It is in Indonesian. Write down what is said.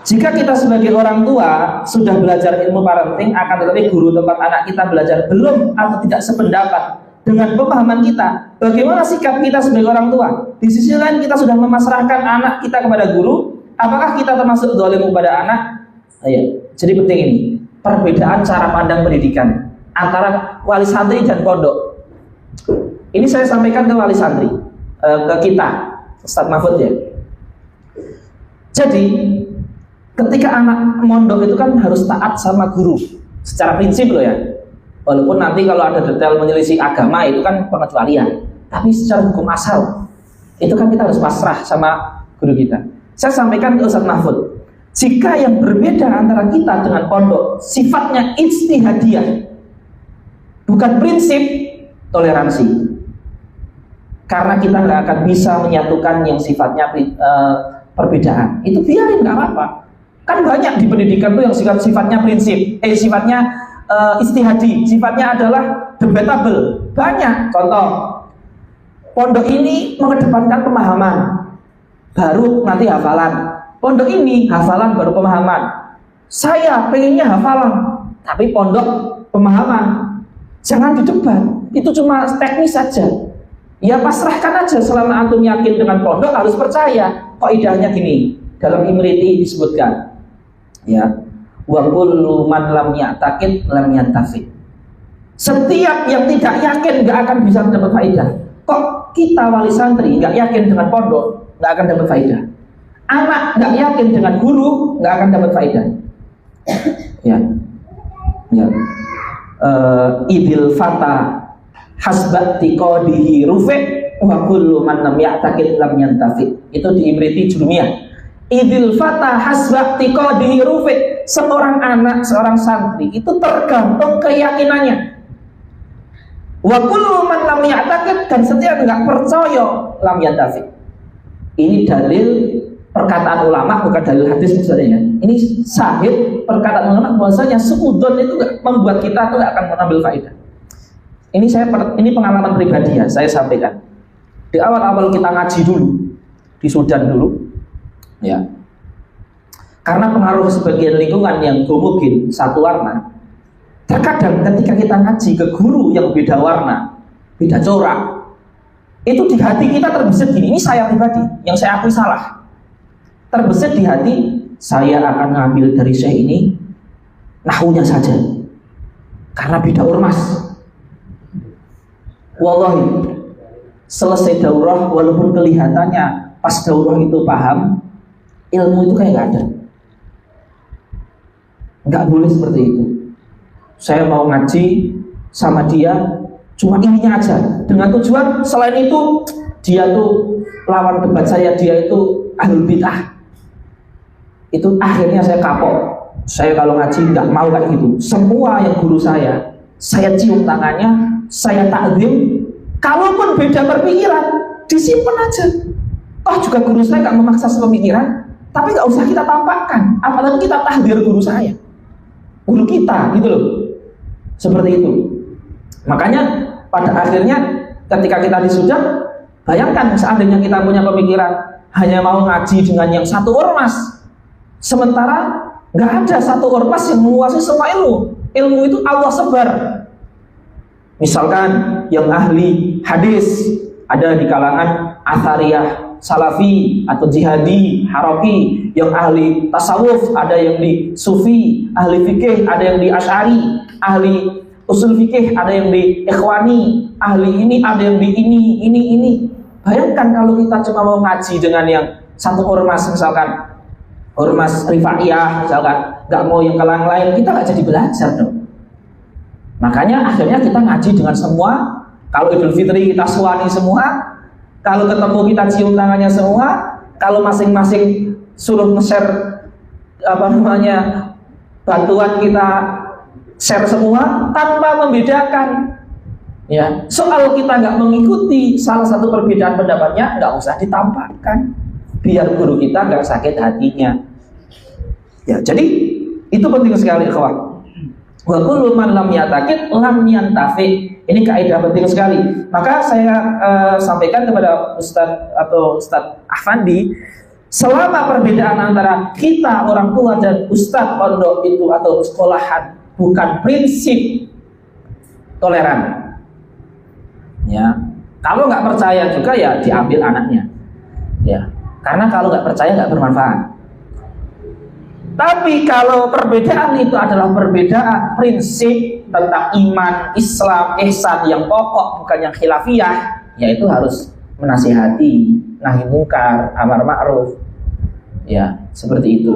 Jika kita sebagai orang tua sudah belajar ilmu parenting, akan tetapi guru tempat anak kita belajar belum atau tidak sependapat dengan pemahaman kita, bagaimana sikap kita sebagai orang tua? Di sisi lain kita sudah memasrahkan anak kita kepada guru, apakah kita termasuk zalim kepada anak? Ayo. Jadi penting ini, perbedaan cara pandang pendidikan antara wali santri dan pondok. Ini saya sampaikan ke wali santri, ke kita, Ustadz Mahfud ya. Jadi ketika anak mondok itu kan harus taat sama guru secara prinsip loh ya. Walaupun nanti kalau ada detail menyelisih agama itu kan pengecualian, tapi secara hukum asal itu kan kita harus pasrah sama guru kita. Saya sampaikan ke Ustadz Mahfud, jika yang berbeda antara kita dengan pondok sifatnya ijtihadiyah, bukan prinsip, toleransi. Karena kita nggak akan bisa menyatukan yang sifatnya perbedaan. Itu biarin, nggak apa-apa. Kan banyak di pendidikan tuh yang sifatnya prinsip, sifatnya ijtihadi, sifatnya adalah debatable. Banyak. Contoh, pondok ini mengedepankan pemahaman, baru nanti hafalan. Pondok ini hafalan baru pemahaman. Saya pengennya hafalan, tapi pondok pemahaman. Jangan didebat. Itu cuma teknis saja. Ya pasrahkan aja. Selama antum yakin dengan pondok harus percaya. Kaidahnya gini, dalam Imriti disebutkan, ya, wa kullu man lam ya'taqid lam yantafi. Setiap yang tidak yakin nggak akan bisa dapat faedah. Kok kita wali santri nggak yakin dengan pondok, nggak akan dapat faedah. Anak nggak yakin dengan guru, nggak akan dapat faedah. Ya, ya. Idil fata hasbati qadihi rufi wa kullu man lam ya'taqid lam yantafi. Itu di Imriti Jurumiyah. Idil fata hasbati qadihi rufi. Seorang anak, seorang santri itu tergantung keyakinannya. Wa kullu man lam ya'taqid, dan setiap enggak percaya lam yantafi. Ini dalil perkataan ulama, bukan dalil hadis maksudnya. Ini sahih perkataan ulama bahwasanya suudzon itu membuat kita tuh enggak akan mengambil faedah. Ini pengalaman pribadi ya, saya sampaikan. Di awal-awal kita ngaji dulu di Sudan dulu, ya. Karena pengaruh sebagian lingkungan yang homogen satu warna, terkadang ketika kita ngaji ke guru yang beda warna, beda corak, itu di hati kita terbesit gini. Ini saya pribadi, yang saya akui salah. Terbesit di hati, saya akan ngambil dari syekh ini nahwunya saja, karena beda ormas. Wallahi, selesai daurah, walaupun kelihatannya pas daurah itu paham, ilmu itu kayak nggak ada. Nggak boleh seperti itu. Saya mau ngaji sama dia cuma ininya aja, dengan tujuan selain itu dia tuh lawan debat saya, dia itu ahlul bid'ah. Itu akhirnya saya kapok. Saya kalau ngaji nggak mau kayak gitu. Semua yang guru saya cium tangannya, saya takzim. Kalaupun beda perpikiran, disimpan aja. Toh juga guru saya nggak memaksa sepemikiran, tapi nggak usah kita tampakkan. Apalagi kita tahdir guru saya, guru kita, gitu loh. Seperti itu. Makanya pada akhirnya ketika kita di Sudan, bayangkan seandainya kita punya pemikiran hanya mau ngaji dengan yang satu ormas, sementara nggak ada satu ormas yang menguasai semua ilmu. Ilmu itu Allah sebar. Misalkan yang ahli hadis ada di kalangan Athariyah, Salafi atau Jihadi, Haroki. Yang ahli tasawuf ada yang di Sufi, ahli fikih ada yang di Asy'ari, ahli usul fikih ada yang di Ikhwani, ahli ini ada yang di ini. Bayangkan kalau kita cuma mau ngaji dengan yang satu ormas, misalkan ormas Rifaiyah, misalkan nggak mau yang kalangan lain, kita nggak jadi belajar dong. Makanya akhirnya kita ngaji dengan semua. Kalau Idul Fitri kita suani semua, kalau ketemu kita cium tangannya semua, kalau masing-masing suruh nge-share bantuan kita share semua tanpa membedakan. Ya, soal kita nggak mengikuti salah satu perbedaan pendapatnya, nggak usah ditampakkan, biar guru kita nggak sakit hatinya. Ya, jadi itu penting sekali, ikhwah. Wa kullu man lam ya'taqid lam yantafi. Ini kaidah penting sekali. Maka saya sampaikan kepada Ustadz Ahfandi, Selama perbedaan antara kita orang tua dan ustadz pondok itu atau sekolahan bukan prinsip toleran, ya, kalau nggak percaya juga ya diambil anaknya, ya, karena kalau nggak percaya nggak bermanfaat. Tapi kalau perbedaan itu adalah perbedaan prinsip tentang iman, Islam, ihsan yang pokok bukan yang khilafiyah, yaitu harus menasihati, nahi mungkar, amar ma'ruf, ya, seperti itu.